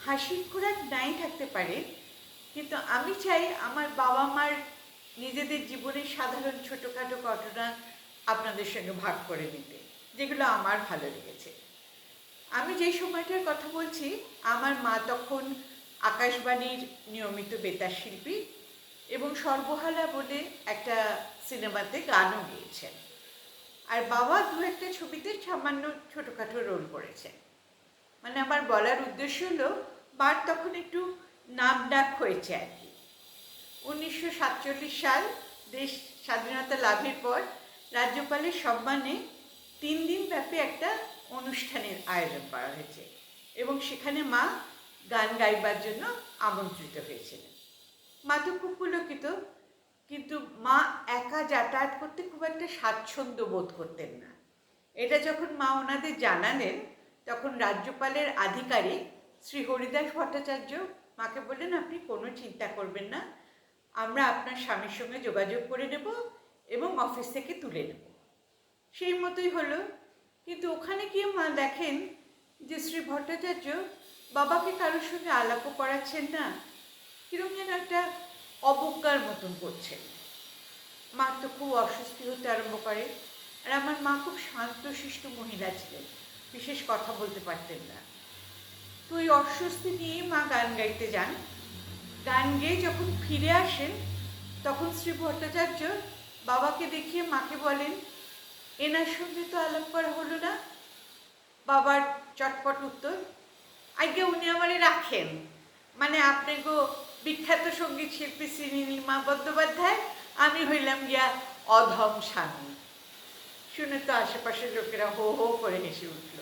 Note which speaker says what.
Speaker 1: হাসির খোরাক নাই থাকতে পারে, কিন্তু আমি চাই আমার বাবা মার নিজেদের জীবনের সাধারণ ছোটোখাটো ঘটনা আপনাদের সঙ্গে ভাগ করে নিতে, যেগুলো আমার ভালো লেগেছে। আমি যেই সময়টার কথা বলছি, আমার মা তখন আকাশবাণীর নিয়মিত বেতার শিল্পী এবং সর্বহালা বলে একটা সিনেমাতে গানও গেয়েছেন। আর বাবা দু একটা ছবিতে সামান্য ছোটোখাটো রোল করেছেন। মানে আমার বলার উদ্দেশ্য হলো, বার তখন একটু নাম ডাক হয়েছে আর কি। 1947 সাল দেশ স্বাধীনতা লাভের পর রাজ্যপালের সম্মানে 3 দিন ব্যাপী একটা অনুষ্ঠানের আয়োজন করা হয়েছে এবং সেখানে মা গান গাইবার জন্য আমন্ত্রিত হয়েছিলেন। মা তো খুব পুলকিত, কিন্তু মা একা যাতায়াত করতে খুব একটা স্বাচ্ছন্দ্য বোধ করতেন না। এটা যখন মা ওনাদের জানালেন, তখন রাজ্যপালের আধিকারিক শ্রী হরিদাস ভট্টাচার্য মাকে বললেন, আপনি কোনো চিন্তা করবেন না, আমরা আপনার স্বামীর সঙ্গে যোগাযোগ করে নেব এবং অফিস থেকে তুলে নেব। সেই মতোই হলো। কিন্তু ওখানে গিয়ে মা দেখেন যে শ্রী ভট্টাচার্য বাবাকে কারোর সঙ্গে আলাপও করাচ্ছেন না, কিরকম যেন একটা অবজ্ঞার মতন করছেন। মার তো খুব অস্বস্তি হতে আরম্ভ করে। আর আমার মা খুব শান্তশিষ্ট মহিলা ছিলেন, বিশেষ কথা বলতে পারতেন না। তো ওই অস্বস্তি নিয়ে মা গান গাইতে যান। গান গেয়ে যখন ফিরে আসেন, তখন শ্রী ভট্টাচার্য বাবাকে দেখিয়ে মাকে বলেন, এনার সঙ্গে তো আলাপ করা হলো না। বাবার চটপট উত্তর, আজ্ঞে উনি আমারে রাখেন, মানে আপনি গো বিখ্যাত সঙ্গীত শিল্পী শ্রী নীলিমা বন্দ্যোপাধ্যায়, আমি হইলাম গিয়া অধম স্বামী। শুনে তো আশেপাশের লোকেরা হো হো করে হেসে উঠল।